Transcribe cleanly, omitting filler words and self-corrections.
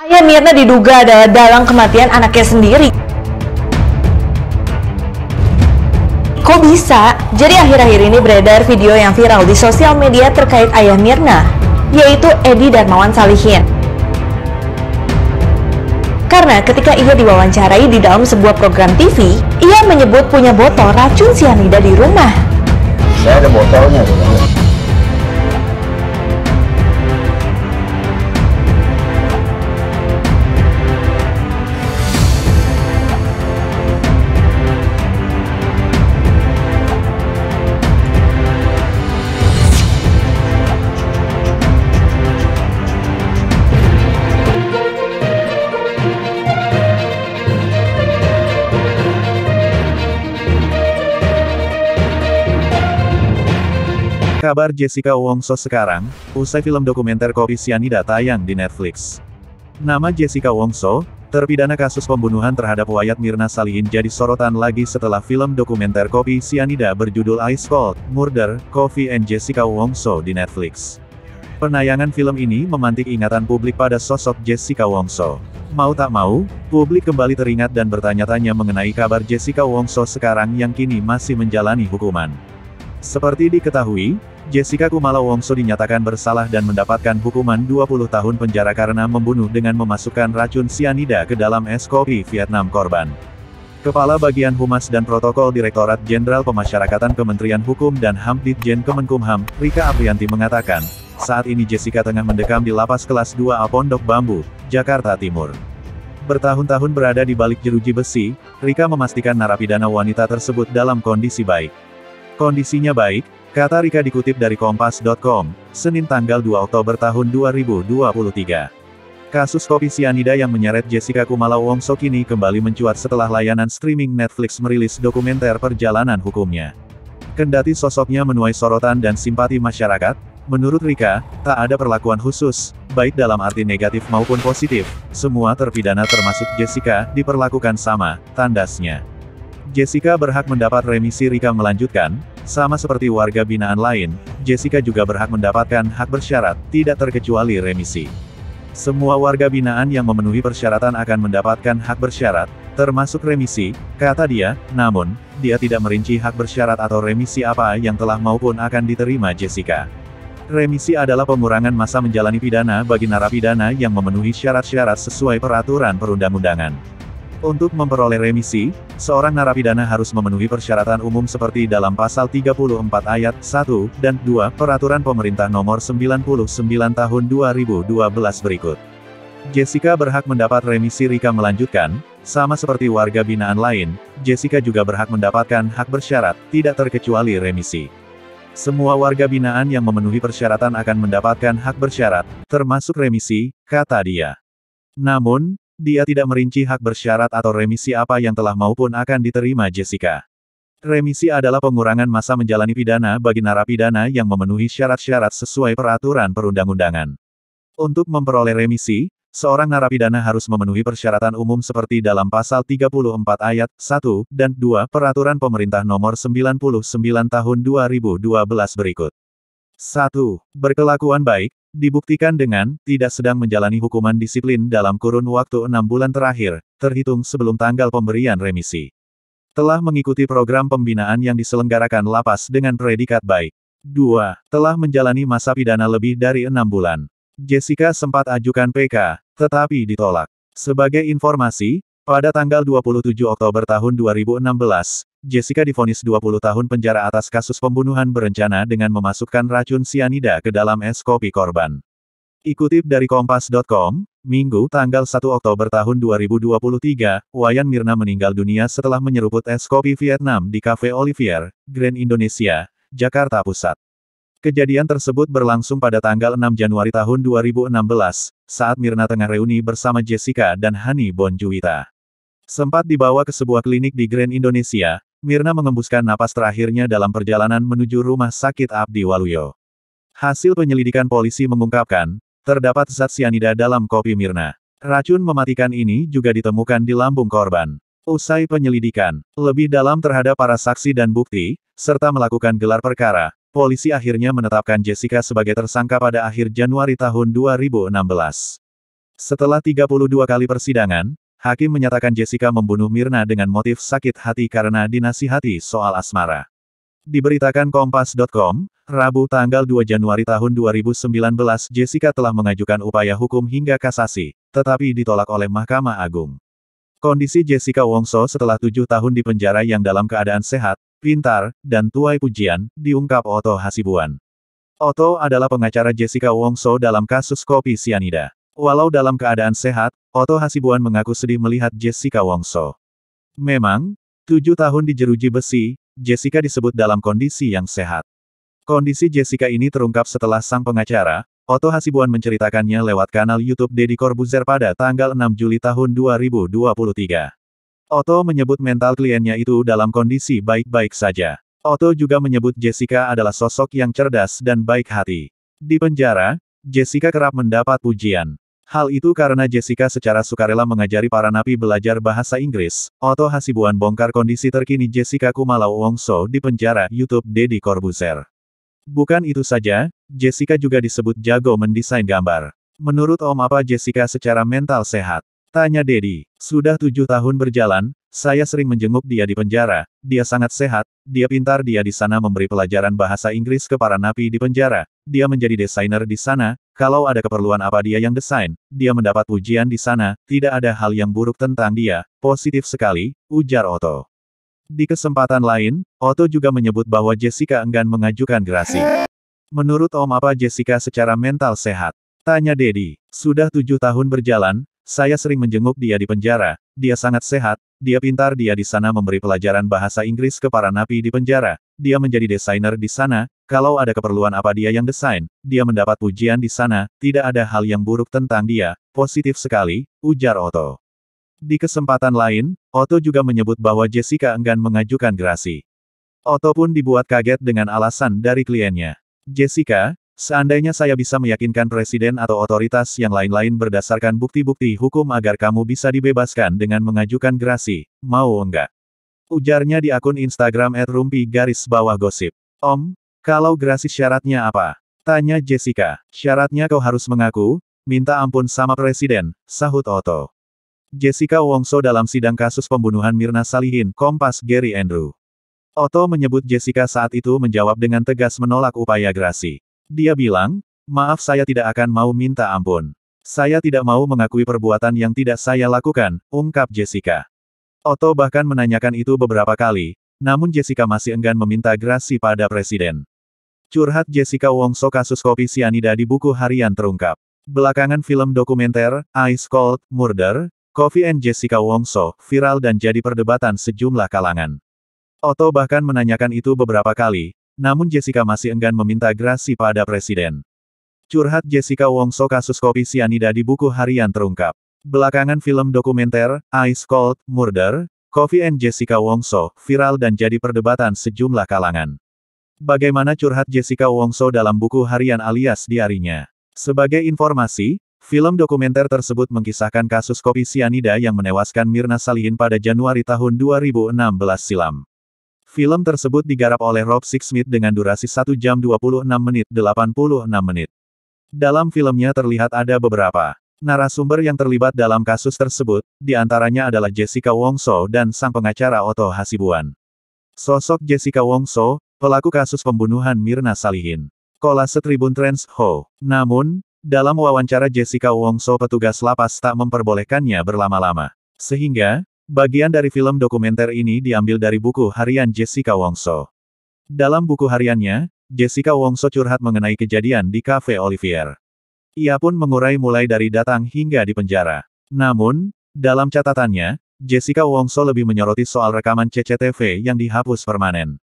Ayah Mirna diduga adalah dalang kematian anaknya sendiri. Kok bisa? Jadi akhir-akhir ini beredar video yang viral di sosial media terkait ayah Mirna, yaitu Edi Darmawan Salihin. Karena ketika ia diwawancarai di dalam sebuah program TV, ia menyebut punya botol racun sianida di rumah. Saya ada botolnya. Kabar Jessica Wongso sekarang, usai film dokumenter kopi sianida tayang di Netflix. Nama Jessica Wongso, terpidana kasus pembunuhan terhadap Wayat Mirna Salihin jadi sorotan lagi setelah film dokumenter kopi sianida berjudul Ice Cold, Murder, Coffee and Jessica Wongso di Netflix. Penayangan film ini memantik ingatan publik pada sosok Jessica Wongso. Mau tak mau, publik kembali teringat dan bertanya-tanya mengenai kabar Jessica Wongso sekarang yang kini masih menjalani hukuman. Seperti diketahui, Jessica Kumala Wongso dinyatakan bersalah dan mendapatkan hukuman 20 tahun penjara karena membunuh dengan memasukkan racun sianida ke dalam es kopi Vietnam korban. Kepala Bagian Humas dan Protokol Direktorat Jenderal Pemasyarakatan Kementerian Hukum dan HAM Ditjen Kemenkumham, Rika Aprianti mengatakan, saat ini Jessica tengah mendekam di Lapas Kelas 2A Pondok Bambu, Jakarta Timur. Bertahun-tahun berada di balik jeruji besi, Rika memastikan narapidana wanita tersebut dalam kondisi baik. Kondisinya baik, kata Rika dikutip dari Kompas.com, Senin tanggal 2 Oktober tahun 2023. Kasus kopi sianida yang menyeret Jessica Kumala Wongso kini kembali mencuat setelah layanan streaming Netflix merilis dokumenter perjalanan hukumnya. Kendati sosoknya menuai sorotan dan simpati masyarakat, menurut Rika, tak ada perlakuan khusus, baik dalam arti negatif maupun positif, semua terpidana termasuk Jessica, diperlakukan sama, tandasnya. Jessica berhak mendapat remisi. Rika melanjutkan, sama seperti warga binaan lain, Jessica juga berhak mendapatkan hak bersyarat, tidak terkecuali remisi. Semua warga binaan yang memenuhi persyaratan akan mendapatkan hak bersyarat, termasuk remisi, kata dia, namun, dia tidak merinci hak bersyarat atau remisi apa yang telah maupun akan diterima Jessica. Remisi adalah pengurangan masa menjalani pidana bagi narapidana yang memenuhi syarat-syarat sesuai peraturan perundang-undangan. Untuk memperoleh remisi, seorang narapidana harus memenuhi persyaratan umum seperti dalam pasal 34 ayat 1 dan 2 Peraturan Pemerintah Nomor 99 Tahun 2012 berikut. Jessica berhak mendapat remisi. Rika melanjutkan, sama seperti warga binaan lain, Jessica juga berhak mendapatkan hak bersyarat, tidak terkecuali remisi. Semua warga binaan yang memenuhi persyaratan akan mendapatkan hak bersyarat, termasuk remisi, kata dia. Namun, dia tidak merinci hak bersyarat atau remisi apa yang telah maupun akan diterima Jessica. Remisi adalah pengurangan masa menjalani pidana bagi narapidana yang memenuhi syarat-syarat sesuai peraturan perundang-undangan. Untuk memperoleh remisi, seorang narapidana harus memenuhi persyaratan umum seperti dalam pasal 34 ayat 1 dan 2 Peraturan Pemerintah Nomor 99 Tahun 2012 berikut. 1. Berkelakuan baik, dibuktikan dengan, tidak sedang menjalani hukuman disiplin dalam kurun waktu 6 bulan terakhir, terhitung sebelum tanggal pemberian remisi. Telah mengikuti program pembinaan yang diselenggarakan lapas dengan predikat baik. 2. Telah menjalani masa pidana lebih dari 6 bulan. Jessica sempat ajukan PK, tetapi ditolak. Sebagai informasi, pada tanggal 27 Oktober tahun 2016, Jessica divonis 20 tahun penjara atas kasus pembunuhan berencana dengan memasukkan racun sianida ke dalam es kopi korban. Dikutip dari Kompas.com, Minggu tanggal 1 Oktober tahun 2023, Wayan Mirna meninggal dunia setelah menyeruput es kopi Vietnam di Cafe Olivier, Grand Indonesia, Jakarta Pusat. Kejadian tersebut berlangsung pada tanggal 6 Januari tahun 2016, saat Mirna tengah reuni bersama Jessica dan Hani Bonjuwita. Sempat dibawa ke sebuah klinik di Grand Indonesia, Mirna mengembuskan napas terakhirnya dalam perjalanan menuju rumah sakit Abdi Waluyo. Hasil penyelidikan polisi mengungkapkan, terdapat zat sianida dalam kopi Mirna. Racun mematikan ini juga ditemukan di lambung korban. Usai penyelidikan lebih dalam terhadap para saksi dan bukti, serta melakukan gelar perkara, polisi akhirnya menetapkan Jessica sebagai tersangka pada akhir Januari tahun 2016. Setelah 32 kali persidangan, hakim menyatakan Jessica membunuh Mirna dengan motif sakit hati karena dinasihati soal asmara. Diberitakan Kompas.com, Rabu tanggal 2 Januari tahun 2019 Jessica telah mengajukan upaya hukum hingga kasasi, tetapi ditolak oleh Mahkamah Agung. Kondisi Jessica Wongso setelah 7 tahun di penjara yang dalam keadaan sehat, pintar, dan tuai pujian, diungkap Otto Hasibuan. Otto adalah pengacara Jessica Wongso dalam kasus kopi sianida. Walau dalam keadaan sehat, Otto Hasibuan mengaku sedih melihat Jessica Wongso. Memang, 7 tahun di jeruji besi, Jessica disebut dalam kondisi yang sehat. Kondisi Jessica ini terungkap setelah sang pengacara, Otto Hasibuan menceritakannya lewat kanal YouTube Deddy Corbuzier pada tanggal 6 Juli tahun 2023. Otto menyebut mental kliennya itu dalam kondisi baik-baik saja. Otto juga menyebut Jessica adalah sosok yang cerdas dan baik hati. Di penjara, Jessica kerap mendapat pujian. Hal itu karena Jessica secara sukarela mengajari para napi belajar bahasa Inggris. Otto Hasibuan bongkar kondisi terkini Jessica Kumala Wongso di penjara YouTube Deddy Corbuzier. Bukan itu saja, Jessica juga disebut jago mendesain gambar. Menurut Om apa Jessica secara mental sehat? Tanya Deddy. Sudah 7 tahun berjalan, saya sering menjenguk dia di penjara, dia sangat sehat, dia pintar dia di sana memberi pelajaran bahasa Inggris ke para napi di penjara, dia menjadi desainer di sana, kalau ada keperluan apa dia yang desain, dia mendapat pujian di sana, tidak ada hal yang buruk tentang dia, positif sekali, ujar Otto. Di kesempatan lain, Otto juga menyebut bahwa Jessica enggan mengajukan gerasi. Menurut Om apa Jessica secara mental sehat? Tanya Deddy. Sudah 7 tahun berjalan, saya sering menjenguk dia di penjara, dia sangat sehat, dia pintar dia di sana memberi pelajaran bahasa Inggris ke para napi di penjara, dia menjadi desainer di sana, kalau ada keperluan apa dia yang desain, dia mendapat pujian di sana, tidak ada hal yang buruk tentang dia, positif sekali, ujar Otto. Di kesempatan lain, Otto juga menyebut bahwa Jessica enggan mengajukan gerasi. Otto pun dibuat kaget dengan alasan dari kliennya. Jessica, seandainya saya bisa meyakinkan presiden atau otoritas yang lain-lain berdasarkan bukti-bukti hukum agar kamu bisa dibebaskan dengan mengajukan gerasi, mau enggak? Ujarnya di akun Instagram @rumpi_gosip. Om, kalau gerasi syaratnya apa? Tanya Jessica. Syaratnya kau harus mengaku, minta ampun sama presiden, sahut Otto. Jessica Wongso dalam sidang kasus pembunuhan Mirna Salihin, Kompas Gary Andrew. Otto menyebut Jessica saat itu menjawab dengan tegas menolak upaya gerasi. Dia bilang, maaf saya tidak akan mau minta ampun. Saya tidak mau mengakui perbuatan yang tidak saya lakukan, ungkap Jessica. Otto bahkan menanyakan itu beberapa kali, namun Jessica masih enggan meminta gerasi pada presiden. Curhat Jessica Wongso kasus kopi sianida di buku harian terungkap. Belakangan film dokumenter, Ice Cold Murder, Coffee and Jessica Wongso, viral dan jadi perdebatan sejumlah kalangan. Otto bahkan menanyakan itu beberapa kali, namun Jessica masih enggan meminta gerasi pada presiden. Curhat Jessica Wongso kasus kopi sianida di buku harian terungkap. Belakangan film dokumenter, Ice Cold Murder, Coffee and Jessica Wongso, viral dan jadi perdebatan sejumlah kalangan. Bagaimana curhat Jessica Wongso dalam buku harian alias diarinya? Sebagai informasi, film dokumenter tersebut mengisahkan kasus kopi sianida yang menewaskan Mirna Salihin pada Januari tahun 2016 silam. Film tersebut digarap oleh Rob Sixsmith dengan durasi 1 jam 26 menit 86 menit. Dalam filmnya terlihat ada beberapa narasumber yang terlibat dalam kasus tersebut, di antaranya adalah Jessica Wongso dan sang pengacara Otto Hasibuan. Sosok Jessica Wongso, pelaku kasus pembunuhan Mirna Salihin. Kolase Tribun Trends Ho. Namun, dalam wawancara Jessica Wongso petugas lapas tak memperbolehkannya berlama-lama. Sehingga, bagian dari film dokumenter ini diambil dari buku harian Jessica Wongso. Dalam buku hariannya, Jessica Wongso curhat mengenai kejadian di Cafe Olivier. Ia pun mengurai mulai dari datang hingga di penjara. Namun, dalam catatannya, Jessica Wongso lebih menyoroti soal rekaman CCTV yang dihapus permanen.